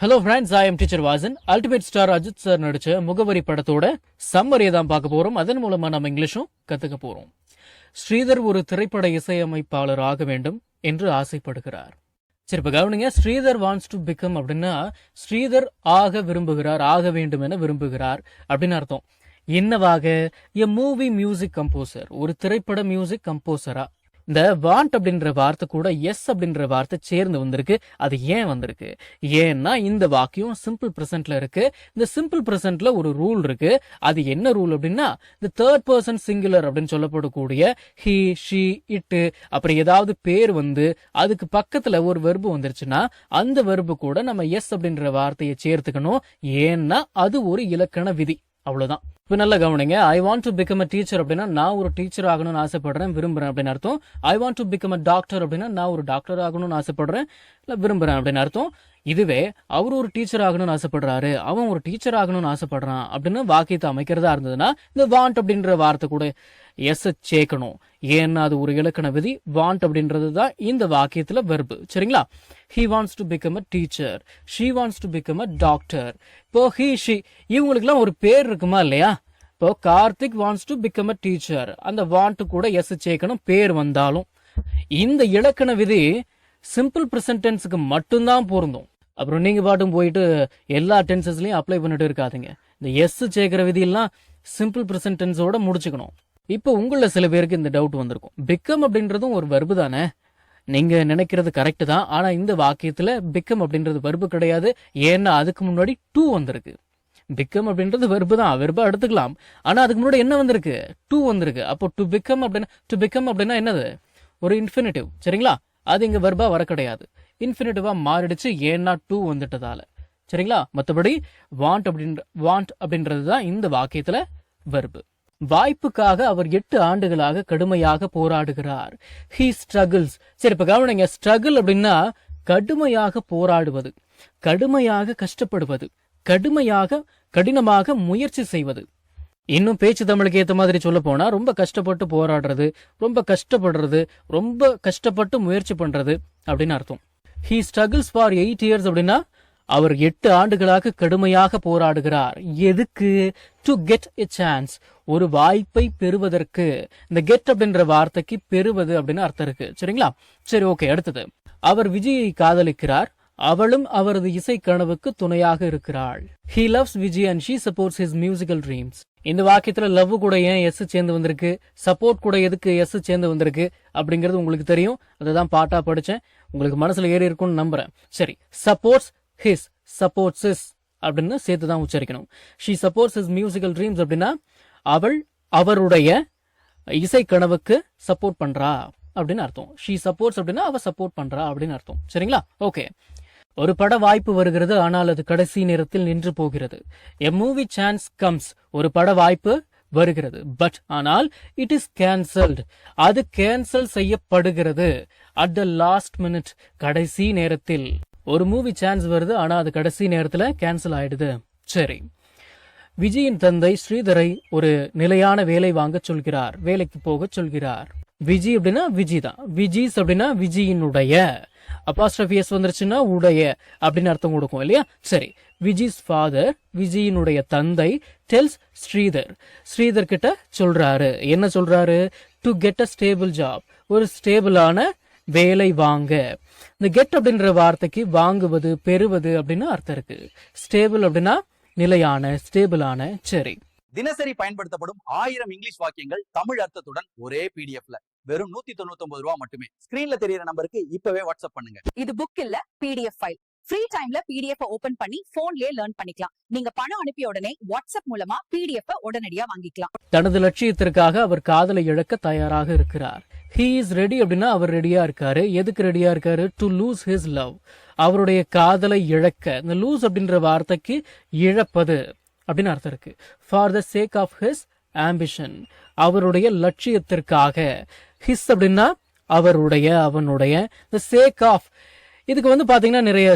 Hello friends, I am teacher Vasan. Ultimate star Ajith sir நடிச்ச முகவரி படத்தோட சம்மரியை தான் பார்க்க போறோம். அதன் மூலமா நம்ம இங்கிலீஷும் கத்துக்க போறோம். ஸ்ரீதர் ஒரு திரைப்பட இசையமைப்பாளர் ஆக வேண்டும் என்று ஆசைப்படுகிறார். சரி, இப்ப கவனிங்க. ஸ்ரீதர் வாண்ட்ஸ் டு பிகம் அப்படின்னா ஸ்ரீதர் ஆக விரும்புகிறார், ஆக வேண்டும் என விரும்புகிறார் அப்படின்னு அர்த்தம். என்னவாக? எ மூவி மியூசிக் கம்போசர், ஒரு திரைப்பட மியூசிக் கம்போசரா. இந்த வாண்ட் அப்படின்ற வார்த்தை கூட எஸ் அப்படின்ற வார்த்தை சேர்ந்து வந்திருக்கு. அது ஏன் வந்திருக்கு? ஏன்னா இந்த வாக்கியம் சிம்பிள் பிரசன்ட்ல இருக்கு. இந்த சிம்பிள் பிரசன்ட்ல ஒரு ரூல் இருக்கு. அது என்ன ரூல் அப்படின்னா, இந்த தேர்ட் பர்சன் சிங்குலர் அப்படின்னு சொல்லப்படக்கூடிய ஹி, ஷி, இட்டு அப்புறம் ஏதாவது பேர் வந்து அதுக்கு பக்கத்துல ஒரு வெர்பு வந்துருச்சுன்னா அந்த வெர்பு கூட நம்ம எஸ் அப்படின்ற வார்த்தையை சேர்த்துக்கணும். ஏன்னா அது ஒரு இலக்கண விதி. அவ்வளவுதான். இப்ப நல்லா கவனிங்க. I want to become a teacher அப்படின்னா நான் ஒரு டீச்சர் ஆகணும்னு ஆசைப்படுறேன், விரும்புறேன் அப்படின்னு அர்த்தம். I want to become a doctor அப்படின்னா நான் ஒரு டாக்டர் ஆகணும்னு ஆசைப்படுறேன், இல்ல விரும்புறேன் அப்படின்னு அர்த்தம். இதுவே அவர் ஒரு டீச்சர் ஆகணும்னு ஆசைப்படுறாரு, அவன் ஒரு டீச்சர் ஆகணும்னு ஆசைப்படுறான் அப்படின்னு வாக்கியத்தை அமைக்கிறதா இருந்ததுன்னா இந்த வாண்ட் அப்படின்ற வார்த்தை கூட எஸ் சேர்க்கணும். ஏன்னா அது ஒரு இலக்கண விதி. வாண்ட் அப்படின்றது தான் இந்த வாக்கியத்துல வெர்பு. சரிங்களா? he wants to become a teacher, she wants to become a doctor. இப்போ he, she இவங்களுக்குலாம் ஒரு பேர் இருக்குமா இல்லையா? இப்போ Karthik wants to become a teacher, அந்த வாண்ட் கூட எஸ் சேர்க்கணும் பேர் வந்தாலும். இந்த இலக்கண விதி சிம்பிள் பிரசன்ட் டென்ஸுக்கு மட்டும்தான் பொருந்தும். அப்புறம் நீங்க பாட்டும் போயிட்டு எல்லா டென்சஸ்லயும் அப்ளை பண்ணிட்டு இருக்காதீங்க. இந்த எஸ் சேர்க்கிற விதியெல்லாம் சிம்பிள் பிரசன்ட் டென்ஸோட முடிச்சுக்கணும். இப்போ உங்கள சில பேருக்கு இந்த டவுட் வந்திருக்கும். பிகம் அப்படின்றதும் ஒரு வெர்பு தானே? நீங்க நினைக்கிறது கரெக்ட் தான். ஆனா இந்த வாக்கியத்துல பிகம் அப்படின்றது வெர்பு கிடையாது. ஏன்னா அதுக்கு முன்னாடி டூ வந்திருக்கு. பிகம் அப்படின்றது வெர்பு தான், வெர்பா எடுத்துக்கலாம். ஆனா அதுக்கு முன்னாடி என்ன வந்திருக்கு? டூ வந்திருக்கு. அப்போ டு பிகம் அப்படின்னா என்னது? ஒரு இன்ஃபினிட்டிவ். சரிங்களா? அது இங்க வெர்பா வர கிடையாது, இன்ஃபினிட்டிவா மாறிடுச்சு. ஏன்னா டூ வந்துட்டதால. சரிங்களா? மற்றபடி வாண்ட் அப்படின்றது தான் இந்த வாக்கியத்துல வெர்பு. வாய்ப்புக்காக அவர் 8 ஆண்டுகளாக கடுமையாக போராடுகிறார். he struggles. சரி, இப்ப கவனிங்க. ஸ்ட்ரகிள் அப்படின்னா கடுமையாக போராடுவது, கடுமையாக கஷ்டப்படுவது, கடினமாக முயற்சி செய்வது. இன்னும் பேச்சு தமிழுக்கு ஏத்த மாதிரி சொல்ல போனா ரொம்ப கஷ்டப்பட்டு போராடுறது, ரொம்ப கஷ்டப்படுறது, ரொம்ப கஷ்டப்பட்டு முயற்சி பண்றது அப்படின்னு அர்த்தம். he struggles for 8 years அப்படின்னா அவர் 8 ஆண்டுகளாக கடுமையாக போராடுகிறார். எதுக்கு? டு கெட் எ சான்ஸ், ஒரு வாய்ப்பை பெறுவதற்கு. இந்த கெட் அப்படின்ற வார்த்தைக்கு பெறுவது அப்படின்னு அர்த்தம் இருக்கு. சரிங்களா? சரி, ஓகே. அடுத்தது, அவர் விஜயை காதலிக்கிறார், அவளும் அவரது இசை கனவுக்கு துணையாக இருக்கிறாள். he loves Vijay and she supports his musical dreams. இந்த வாக்கியத்துல லவ் கூட ஏன் எஸ் சேர்ந்து வந்திருக்கு, சப்போர்ட் கூட எதுக்கு எஸ் சேர்ந்து வந்திருக்கு அப்படிங்கிறது உங்களுக்கு தெரியும். அதுதான் பாட்டா படிச்சேன், உங்களுக்கு மனசுல ஏறி இருக்கும்னு நம்புறேன். சரி, சப்போர்ட்ஸ் his, supports his அப்படின்னு சேர்த்து தான் உச்சரிக்கணும். she supports his musical dreams அப்படின்னா அவள் அவருடைய இசை கனவுக்கு சப்போர்ட் பண்றா அப்படின்னு அர்த்தம். she supports அப்படின்னா அவ சப்போர்ட் பண்றா அப்படின்னு அர்த்தம். சரிங்களா? ஓகே. ஒரு பட வாய்ப்பு வருகிறது, ஆனால் அது கடைசி நேரத்தில் நின்று போகிறது. a movie chance comes, ஒரு பட வாய்ப்பு வருகிறது, பட் ஆனால் இட் இஸ் கேன்சல்ட், அது கேன்சல் செய்யப்படுகிறது. at the last minute, கடைசி நேரத்தில். ஒரு மூவி சான்ஸ் வருது, ஆனா அது கடைசி நேரத்துல கேன்சல் ஆயிடுது. சரி, விஜயின் தந்தை ஸ்ரீதரை ஒரு நிலையான வேலை வாங்க சொல்கிறார், வேலைக்கு போக சொல்கிறார். விஜி அப்படின்னா விஜி தான், விஜிஸ் அப்படின்னா விஜயினுடைய, அப்பாஸ்ட்ரஃபி எஸ் வந்துருச்சுன்னா உடைய அப்படின்னு அர்த்தம் கொடுக்கும் இல்லையா? சரி, விஜிஸ் ஃபாதர், விஜயினுடைய தந்தை, டெல்ஸ் ஸ்ரீதர், ஸ்ரீதர் கிட்ட சொல்றாரு. என்ன சொல்றாரு? To get a stable job, ஒரு ஸ்டேபிளான வேலை வாங்க. இந்த கெட் அப்படின்ற வார்த்தைக்கு வாங்குவது, பெறுவது அப்படின்னு அர்த்தம் இருக்கு. ஸ்டேபிள் அப்படின்னா நிலையான, ஸ்டேபிளான. சரி, தினசரி பயன்படுத்தப்படும் 1000 இங்கிலீஷ் வாக்கியங்கள் தமிழ் அர்த்தத்துடன் ஒரே பிடிஎஃப்ல வெறும் 199 ரூபாய் மட்டுமே. ஸ்கிரீன்ல தெரியற நம்பருக்கு இப்பவே வாட்ஸ்அப் பண்ணுங்க. இது புக் இல்ல, பிடிஎஃப் ஃபைல். ஃப்ரீ டைம்ல பிடிஎஃப் ஓபன் பண்ணி போன்லயே லேர்ன் பண்ணிக்கலாம். நீங்க பணம் அனுப்பிய உடனே வாட்ஸ்அப் மூலமா பிடிஎஃப் உடனடியா வாங்கிக்கலாம். தனது லட்சியத்திற்காக அவர் காதலை இழக்க தயாராக இருக்கிறார். he is ready அப்படின்னா அவர் ரெடியா இருக்காரு. எதுக்கு ரெடியா இருக்காரு? டு லூஸ் his love, அவருடைய காதலை இழக்க. இந்த லூஸ் அப்படின்ற வார்த்தைக்கு இழப்பது அப்படின்னு அர்த்தம் இருக்கு. For the sake of his ambition, அவருடைய லட்சியத்திற்காக. his அப்படின்னா அவருடைய, அவனுடைய. the sake of, இதுக்கு வந்து பாத்தீங்கன்னா நிறைய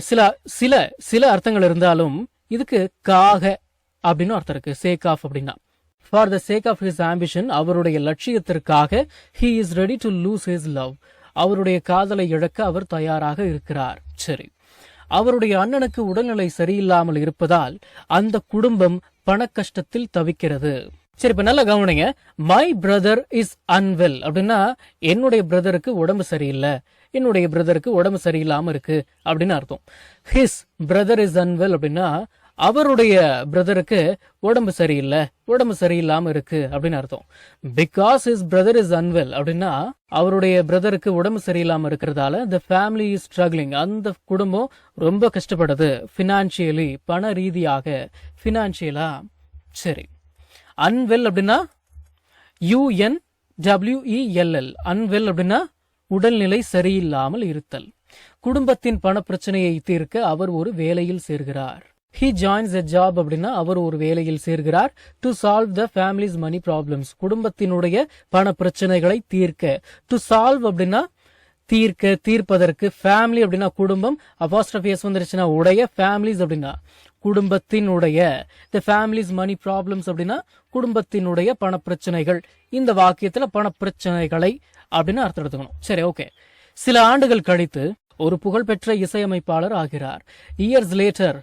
சில அர்த்தங்கள் இருந்தாலும் இதுக்கு காக அப்படின்னு அர்த்தம் இருக்கு. சேக் ஆஃப் அப்படின்னா for the sake of his ambition, அவருடைய லட்சியத்திற்காக. he is ready to lose his love, அவருடைய காதலை இழக்க அவர் தயாராக இருக்கிறார். சரி, அவருடைய அண்ணனுக்கு உடல்நிலை சரியில்லாமல் இருப்பதால் அந்த குடும்பம் பண கஷ்டத்தில் தவிக்கிறது. சரி, இப்ப நல்லா கவனிங்க. மை பிரதர் இஸ் அன்வெல் அப்படின்னா என்னுடைய பிரதருக்கு உடம்பு சரியில்லை, என்னுடைய பிரதருக்கு உடம்பு சரியில்லாம இருக்கு அப்படின்னு அர்த்தம். ஹிஸ் பிரதர் இஸ் அன்வெல் அப்படின்னா அவருடைய பிரதருக்கு உடம்பு சரியில்லை, உடம்பு சரியில்லாம இருக்கு அப்படின்னு அர்த்தம். Because his brother is unwell அப்படின்னா அவருடைய பிரதருக்கு உடம்பு சரியில்லாம இருக்கிறதால the family is struggling, அந்த குடும்பம் ரொம்ப கஷ்டப்படுது. ஃபினான்சியலி, பண ரீதியாக, ஃபினான்சியலா. சரி, அன்வெல் அப்படின்னா UNWELL, அன்வெல் அப்படின்னா உடல்நிலை சரியில்லாமல் இருத்தல். குடும்பத்தின் பண பிரச்சனையை தீர்க்க அவர் ஒரு வேலையில் சேர்கிறார். He joins a job அப்படின்னா அவர் ஒரு வேலையில் சேர்கிறார். To solve the family's money problems, குடும்பத்தினுடைய பண பிரச்சனைகளை தீர்க்க. To solve அப்படின்னா தீர்க்க, தீர்ப்பதற்கு. ஃபேமிலி அப்படின்னா குடும்பம், apostrophe s வந்துருச்சுன்னா உடைய. families அப்படின்னா குடும்பத்தினுடைய. the family's money problems அப்படின்னா குடும்பத்தினுடைய பண பிரச்சனைகள். இந்த வாக்கியத்துல பண பிரச்சனைகளை அப்படின்னு அர்த்தம் எடுத்துக்கணும். சரி, ஓகே. சில ஆண்டுகள் கழித்து ஒரு புகழ்பெற்ற இசையமைப்பாளர் ஆகிறார். இயர்ஸ் லேட்டர்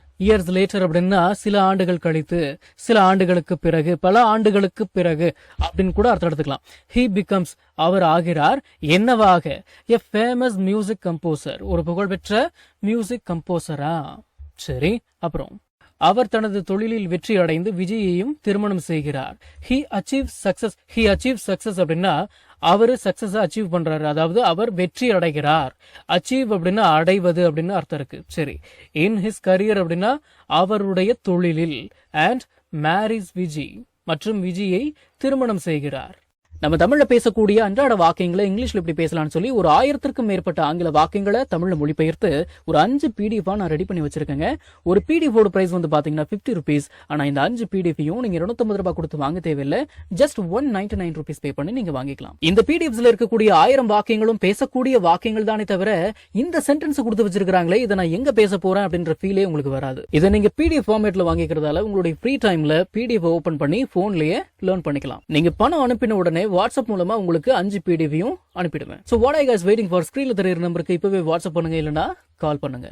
அப்படின்னா சில ஆண்டுகள் கழித்து, சில ஆண்டுகளுக்கு பிறகு, பல ஆண்டுகளுக்கு பிறகு அப்படின்னு கூட அர்த்தம் எடுத்துக்கலாம். he becomes, அவர் ஆகிறார். என்னவாக? a famous music composer, ஒரு புகழ்பெற்ற மியூசிக் கம்போசரா. சரி, அப்புறம் அவர் தனது தொழிலில் வெற்றி அடைந்து விஜயையும் திருமணம் செய்கிறார். he achieves success அப்படின்னா அவரு சக்சஸ் அச்சீவ் பண்றாரு, அதாவது அவர் வெற்றி அடைகிறார். அச்சீவ் அப்படின்னா அடைவது அப்படின்னு அர்த்தம் இருக்கு. சரி, இன் ஹிஸ் கரியர் அப்படின்னா அவருடைய தொழிலில். அண்ட் மேரிஸ் விஜய், மற்றும் விஜயை திருமணம் செய்கிறார். நம்ம தமிழ்ல பேசக்கூடிய அன்றாட வாக்கியங்களை இங்கிலீஷ்ல எப்படி பேசலாம்னு சொல்லி ஒரு 1000க்கும் மேற்பட்ட ஆங்கில வாக்கியங்களை தமிழ்ல மொழிபெயர்த்து ஒரு 5 PDF நான் ரெடி பண்ணி வச்சிருக்கேங்க. ஒரு PDF ஓட பிரைஸ் வந்து பாத்தீங்கன்னா 50 rupees. ஆனா இந்த 5 PDFையும் நீங்க 250 ரூபாய் கொடுத்து வாங்க தேவையில்லை. ஜஸ்ட் 199 rupees பே பண்ணி நீங்க வாங்கிக்கலாம். இந்த PDFஸ்ல இருக்கக்கூடிய 1000 வாக்கியங்களும் பேசக்கூடிய வாக்கியங்கள் தானே தவிர இந்த சென்டென்ஸ் கொடுத்து வச்சிருக்காங்களே இதை நான் எங்க பேச போறேன் அப்படின்ற ஃபீலே உங்களுக்கு வராது. இதை நீங்க PDF ஃபார்மேட்ல வாங்கிக்கிறதால உங்களுடைய ஃப்ரீ டைம்ல PDF ஓபன் பண்ணி போன்லயே லேர்ன் பண்ணிக்கலாம். நீங்க பணம் அனுப்பின உடனே வாட்ஸ்அப் மூலமா உங்களுக்கு 5 PDFையும் அனுப்பிடுவேன். So what are you guys waiting for? ஸ்கிரீன்ல தெரியுற நம்பருக்கு இப்பவே வாட்ஸ்அப் பண்ணுங்க, இல்லனா கால் பண்ணுங்க.